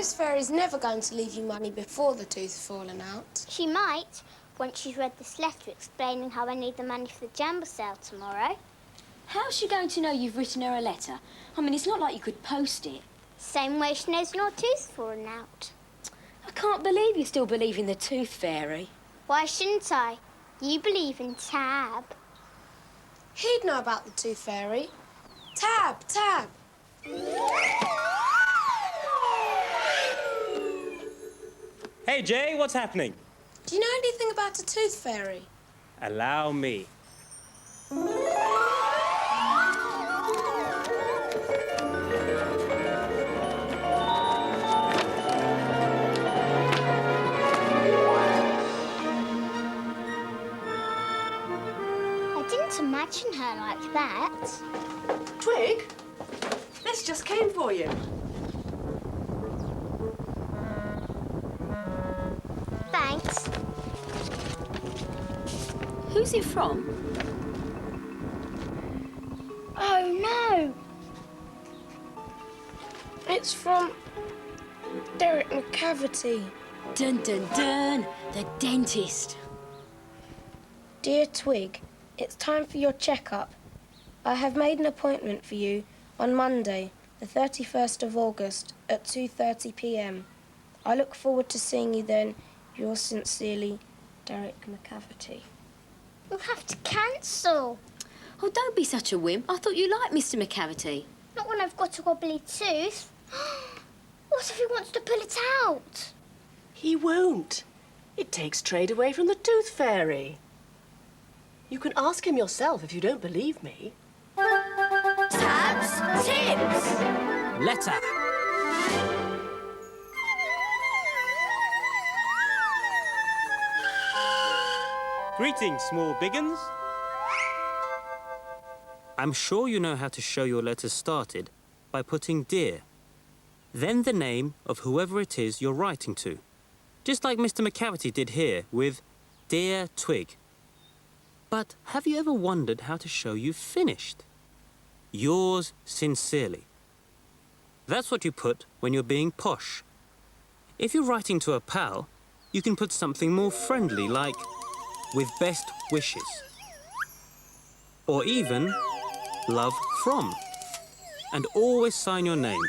Tooth Fairy's never going to leave you money before the tooth's fallen out. She might, once she's read this letter explaining how I need the money for the jumble sale tomorrow. How's she going to know you've written her a letter? I mean, it's not like you could post it. Same way she knows your tooth's fallen out. I can't believe you still believe in the Tooth Fairy. Why shouldn't I? You believe in Tab. He'd know about the Tooth Fairy. Tab, Tab. Hey, Jay, what's happening? Do you know anything about the Tooth Fairy? Allow me. I didn't imagine her like that. Twig, this just came for you. Thanks. Who's it from? Oh, no. It's from Derek McCavity. Dun, dun, dun. The dentist. Dear Twig, it's time for your checkup. I have made an appointment for you on Monday, the 31st of August at 2:30 p.m. I look forward to seeing you then. Yours sincerely, Derek McCavity. We'll have to cancel. Oh, don't be such a wimp. I thought you liked Mr. McCavity. Not when I've got a wobbly tooth. What if he wants to pull it out? He won't. It takes trade away from the Tooth Fairy. You can ask him yourself if you don't believe me. Tabs, tips. Letter. Greetings, small biggins. I'm sure you know how to show your letters started by putting dear, then the name of whoever it is you're writing to. Just like Mr. McCavity did here with Dear Twig. But have you ever wondered how to show you've finished? Yours sincerely. That's what you put when you're being posh. If you're writing to a pal, you can put something more friendly like with best wishes. Or even love from. And always sign your name.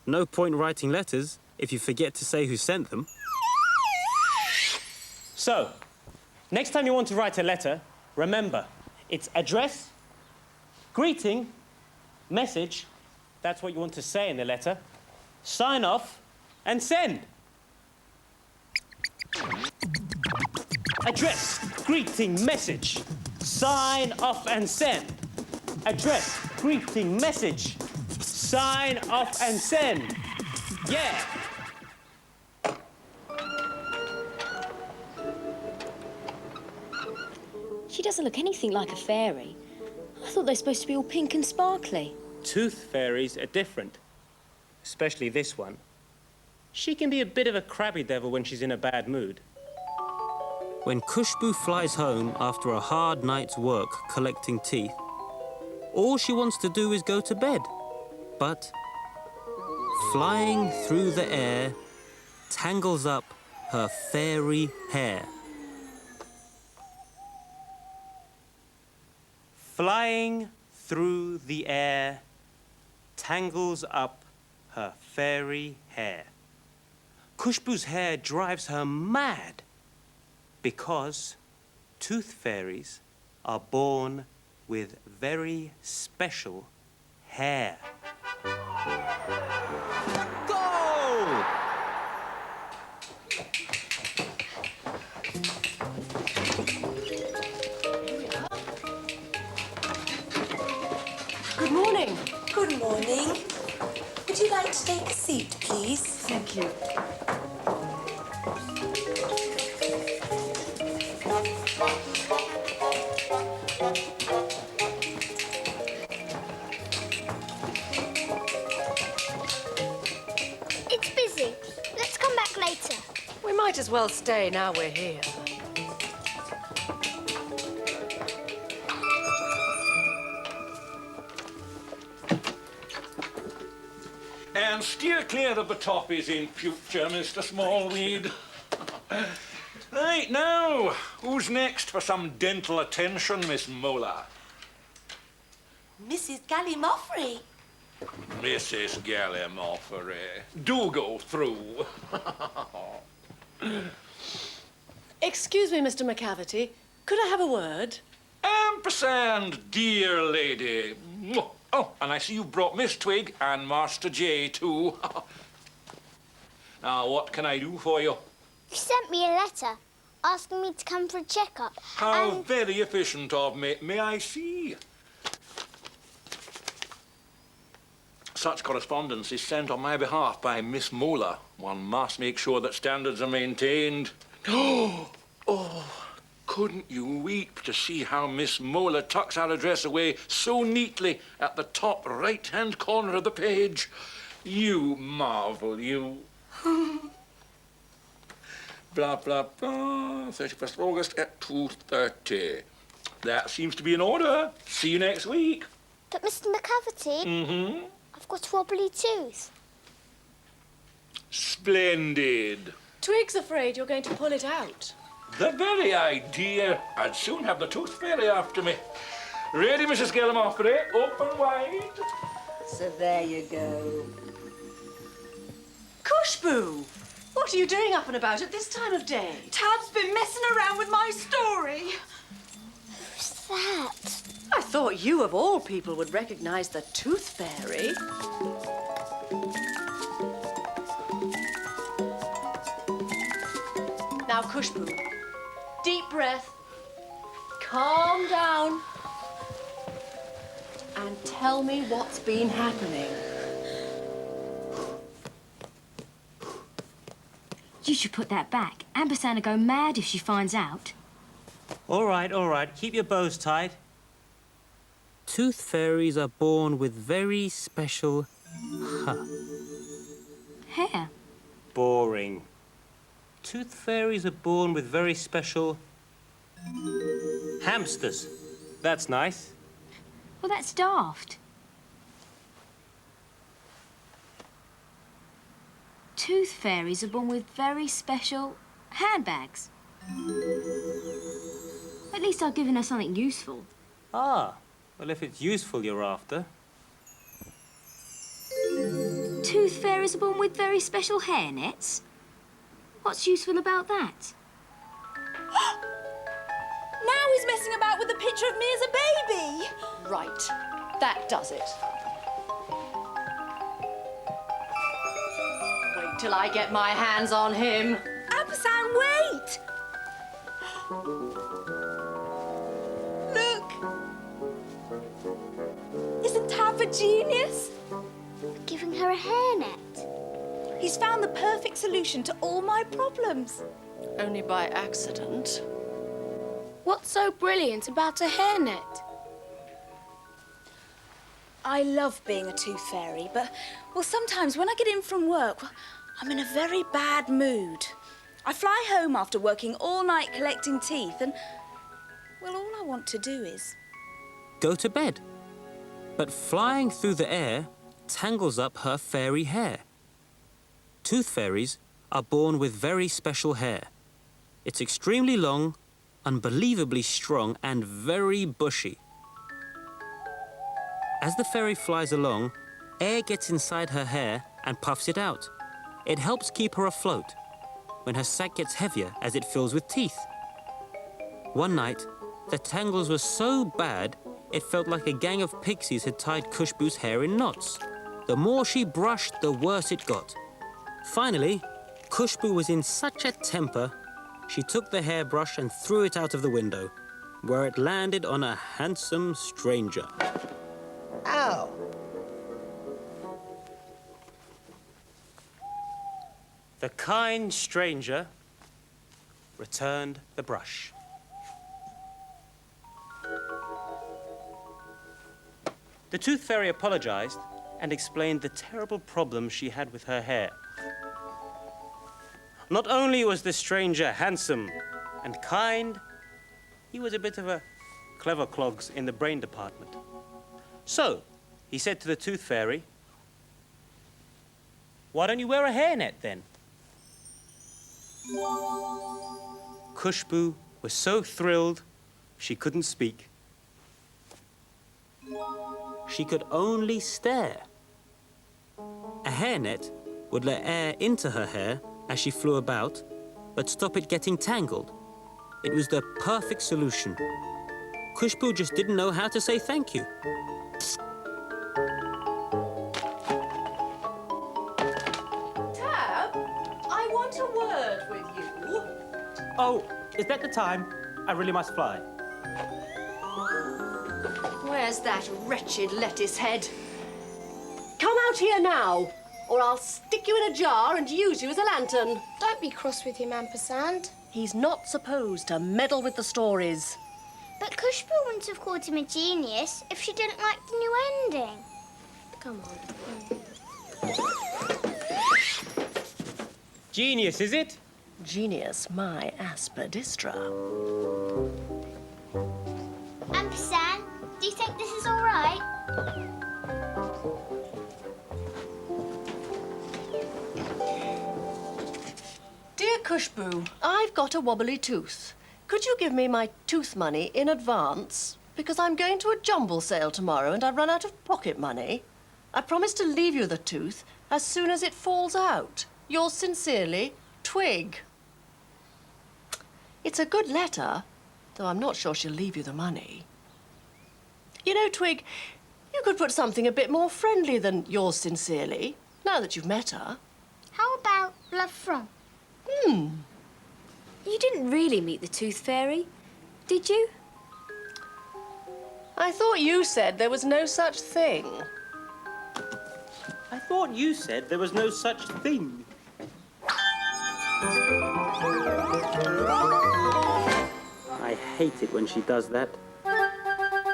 No point writing letters if you forget to say who sent them. So, next time you want to write a letter, remember, it's address, greeting, message, that's what you want to say in the letter, sign off, and send. Address, greeting, message, sign off and send. Address, greeting, message, sign off and send. Yeah. She doesn't look anything like a fairy. I thought they're supposed to be all pink and sparkly. Tooth fairies are different, especially this one. She can be a bit of a crabby devil when she's in a bad mood. When Khushbu flies home after a hard night's work collecting teeth, all she wants to do is go to bed. But flying through the air tangles up her fairy hair. Flying through the air tangles up her fairy hair. Khushbu's hair drives her mad because tooth fairies are born with very special hair. Go! Good morning. Good morning. Would you like to take a seat, please? Thank you. It's busy. Let's come back later. We might as well stay now we're here. And And steer clear of the toppies in future, Mr. Smallweed. Right, now, who's next for some dental attention, Miss Mola? Mrs. Gallimaufry. Mrs. Gallimaufry, do go through. Excuse me, Mr. McCavity. Could I have a word? Ampersand, dear lady. Oh, and I see you've brought Miss Twig and Master J, too. Now, what can I do for you? You sent me a letter asking me to come for a checkup. How and very efficient of me. May I see? Such correspondence is sent on my behalf by Miss Mola. One must make sure that standards are maintained. Oh, couldn't you weep to see how Miss Mola tucks our address away so neatly at the top right-hand corner of the page? You marvel, you. Blah, blah, blah. 31st of August at 2:30. That seems to be in order. See you next week. But Mr. McCavity, I've got a wobbly tooth. Splendid. Twig's afraid you're going to pull it out. The very idea. I'd soon have the tooth fairy after me. Ready, Mrs. Gallimaufry? Open wide. So there you go. Cushboo! What are you doing up and about at this time of day? Tab's been messing around with my story. Who's that? I thought you, of all people, would recognize the Tooth Fairy. Now, Cushboo, deep breath, calm down, and tell me what's been happening. You should put that back. Ampersand will go mad if she finds out. All right, all right. Keep your bows tied. Tooth fairies are born with very special... Hair. Boring. Tooth fairies are born with very special... hamsters. That's nice. Well, that's daft. Tooth fairies are born with very special handbags. At least I've given her something useful. Ah, well, if it's useful you're after. Tooth fairies are born with very special hair nets. What's useful about that? Now he's messing about with a picture of me as a baby. Right, that does it. Wait till I get my hands on him. Ampersand, wait! Look! Isn't Tab a genius? Giving her a hairnet. He's found the perfect solution to all my problems. Only by accident. What's so brilliant about a hairnet? I love being a tooth fairy, but, well, sometimes when I get in from work, well, I'm in a very bad mood. I fly home after working all night collecting teeth and, well, all I want to do is... Go to bed. But flying through the air tangles up her fairy hair. Tooth fairies are born with very special hair. It's extremely long, unbelievably strong, and very bushy. As the fairy flies along, air gets inside her hair and puffs it out. It helps keep her afloat when her sack gets heavier as it fills with teeth. One night, the tangles were so bad, it felt like a gang of pixies had tied Cushboo's hair in knots. The more she brushed, the worse it got. Finally, Cushboo was in such a temper, she took the hairbrush and threw it out of the window, where it landed on a handsome stranger. Ow! The kind stranger returned the brush. The Tooth Fairy apologized and explained the terrible problem she had with her hair. Not only was the stranger handsome and kind, he was a bit of a clever clogs in the brain department. So, he said to the Tooth Fairy, Why don't you wear a hairnet then? Khushbu was so thrilled she couldn't speak. She could only stare. A hairnet would let air into her hair as she flew about, but stop it getting tangled. It was the perfect solution. Khushbu just didn't know how to say thank you. Tab, I want a word with you. Oh, is that the time? I really must fly. Where's that wretched lettuce head? Come out here now, or I'll stick you in a jar and use you as a lantern. Don't be cross with him, Ampersand. He's not supposed to meddle with the stories. But Khushbu wouldn't have called him a genius if she didn't like the new ending. Come on. Genius, is it? Genius, my aspidistra. Ampersand, do you think this is all right? Dear Khushbu, I've got a wobbly tooth. Could you give me my tooth money in advance? Because I'm going to a jumble sale tomorrow and I've run out of pocket money. I promise to leave you the tooth as soon as it falls out. Yours sincerely, Twig. It's a good letter, though I'm not sure she'll leave you the money. You know, Twig, you could put something a bit more friendly than yours sincerely, now that you've met her. How about love from? You didn't really meet the Tooth Fairy, did you? I thought you said there was no such thing. I thought you said there was no such thing. I hate it when she does that.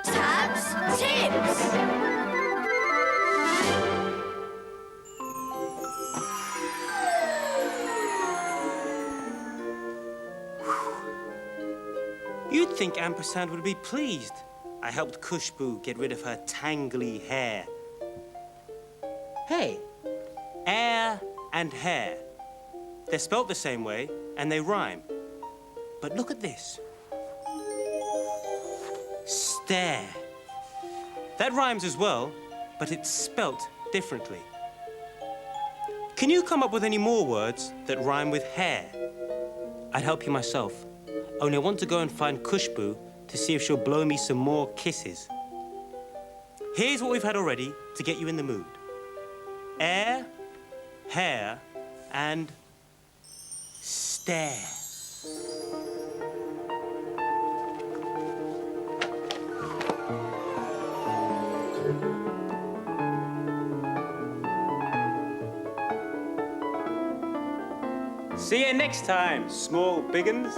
Tabs, tips! You'd think Ampersand would be pleased. I helped Khushbu get rid of her tangly hair. Hey, air and hair. They're spelt the same way and they rhyme. But look at this. Stare. That rhymes as well, but it's spelt differently. Can you come up with any more words that rhyme with hair? I'd help you myself. Only I want to go and find Khushbu to see if she'll blow me some more kisses. Here's what we've had already to get you in the mood. Air, hair, and stare. See you next time, small biggins.